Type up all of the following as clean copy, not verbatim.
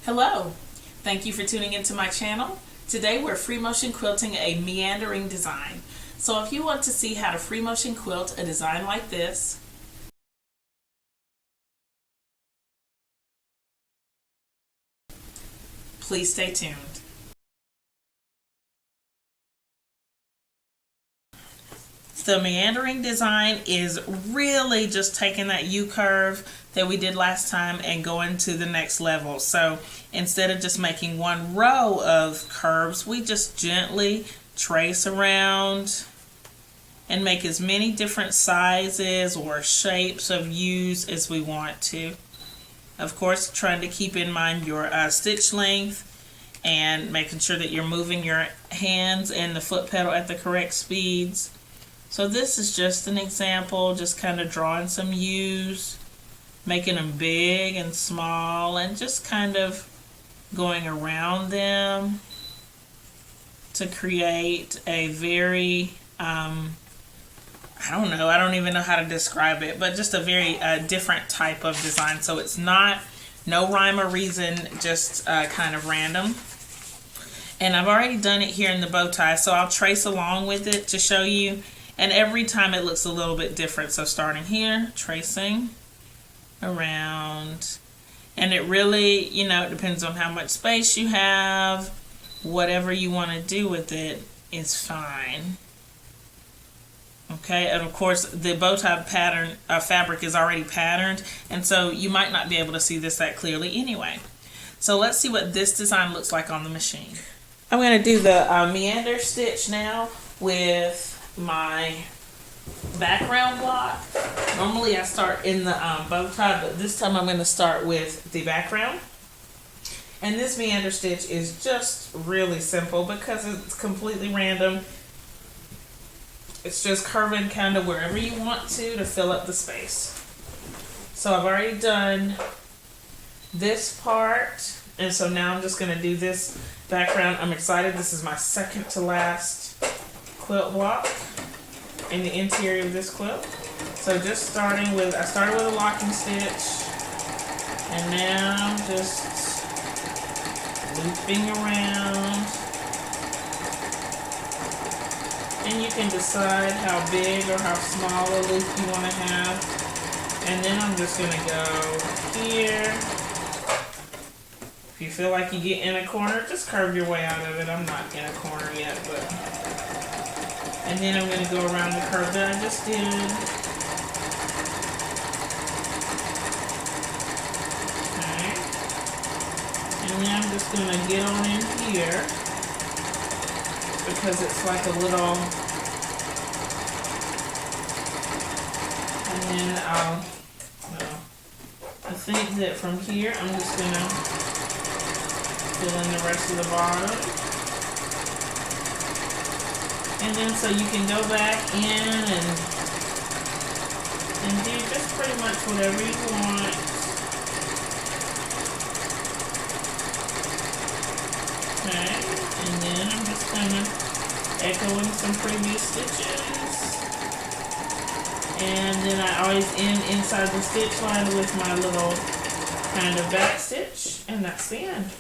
Hello, thank you for tuning into my channel. Today we're free motion quilting a meandering design. So if you want to see how to free motion quilt a design like this, please stay tuned. The meandering design is really just taking that U-curve that we did last time and going to the next level. So instead of just making one row of curves, we just gently trace around and make as many different sizes or shapes of U's as we want to. Of course, trying to keep in mind your stitch length and making sure that you're moving your hands and the foot pedal at the correct speeds. So this is just an example, just kind of drawing some U's, making them big and small, and just kind of going around them to create a very, I don't even know how to describe it, but just a very different type of design. So it's not, no rhyme or reason, just kind of random. And I've already done it here in the bow tie, so I'll trace along with it to show you. And every time it looks a little bit different. So starting here, tracing around. And it really, it depends on how much space you have. Whatever you want to do with it is fine. Okay, and of course the bow tie pattern fabric is already patterned, and so you might not be able to see this that clearly anyway. So let's see what this design looks like on the machine. I'm going to do the meander stitch now with my background block. Normally I start in the bow tie, but this time I'm going to start with the background. And this meander stitch is just really simple because it's completely random. It's just curving kind of wherever you want to fill up the space. So I've already done this part, and so now I'm just going to do this background. I'm excited. This is my second to last quilt block in the interior of this quilt. So just starting with, I started with a locking stitch, and now just looping around. And you can decide how big or how small a loop you want to have. And then I'm just going to go here. If you feel like you get in a corner, just curve your way out of it. I'm not in a corner yet, but... And then I'm going to go around the curve that I just did. Okay. And then I'm just going to get on in here, because it's like a little, and then I think that from here I'm just going to fill in the rest of the bottom. And then so you can go back in and do just pretty much whatever you want. Okay, and then I'm just kind of echoing some previous stitches. And then I always end inside the stitch line with my little kind of back stitch, and that's the end.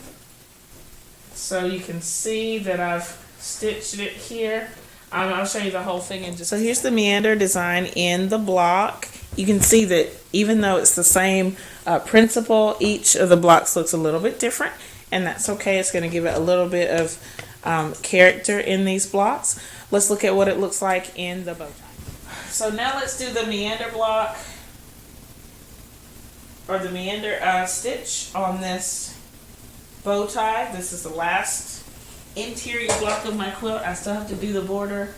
So you can see that I've stitched it here. I'll show you the whole thing in just. So here's the meander design in the block. You can see that even though it's the same principle, each of the blocks looks a little bit different, and that's okay. It's going to give it a little bit of character in these blocks. Let's look at what it looks like in the bow tie. So now let's do the meander block, or the meander stitch on this bow tie. This is the last interior block of my quilt. I still have to do the border,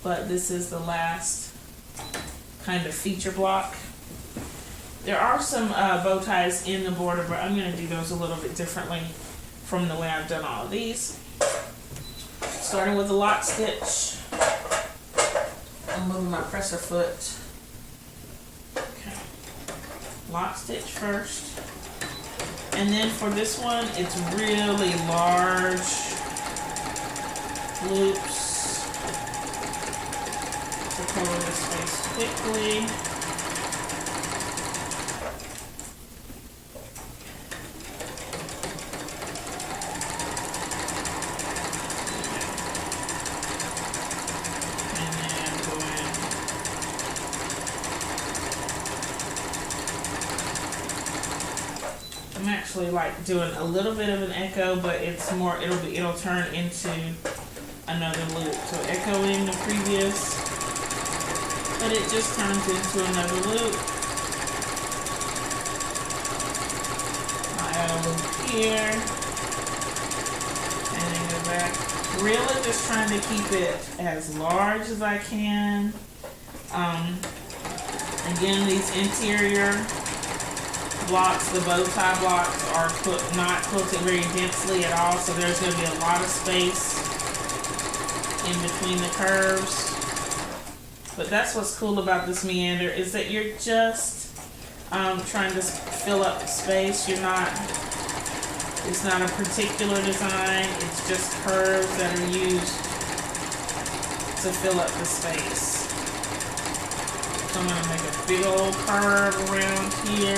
but this is the last kind of feature block. There are some bow ties in the border, but I'm going to do those a little bit differently from the way I've done all of these. Starting with the lock stitch. I'm moving my presser foot. Okay. Lock stitch first. And then for this one, it's really large loops to cover the space quickly. actually like doing a little bit of an echo, but it's more, it'll turn into another loop. So echoing the previous, but it just turns into another loop. I'll add a loop here, and then go back. Really just trying to keep it as large as I can. Again, these interior blocks, the bow tie blocks, are not quilted very densely at all, so there's going to be a lot of space in between the curves. But that's what's cool about this meander, is that you're just trying to fill up the space. It's not a particular design, it's just curves that are used to fill up the space. So I'm going to make a big old curve around here.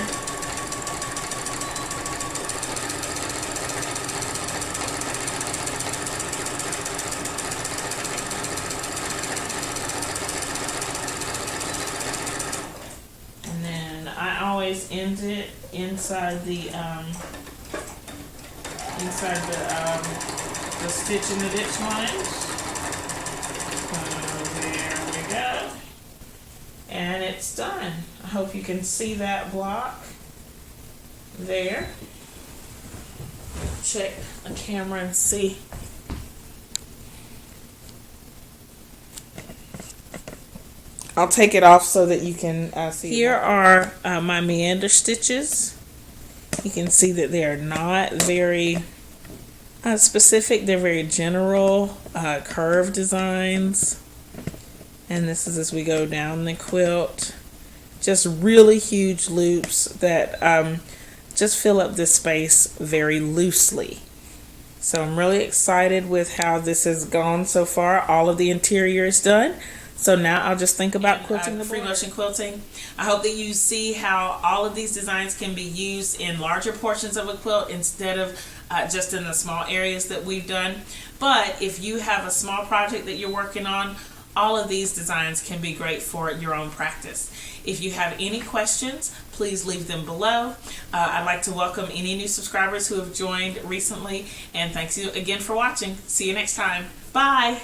And then I always end it inside the stitch in the ditch lines. There we go. And it's done. I hope you can see that block there. Check the camera and see. I'll take it off so that you can see. Here are my meander stitches. You can see that they are not very specific. They're very general curve designs. And this is as we go down the quilt. Just really huge loops that just fill up this space very loosely. So I'm really excited with how this has gone so far. All of the interior is done. So now I'll just think about quilting the free motion quilting. I hope that you see how all of these designs can be used in larger portions of a quilt instead of just in the small areas that we've done. But if you have a small project that you're working on, all of these designs can be great for your own practice. If you have any questions, please leave them below. I'd like to welcome any new subscribers who have joined recently, and thanks you again for watching. See you next time. Bye.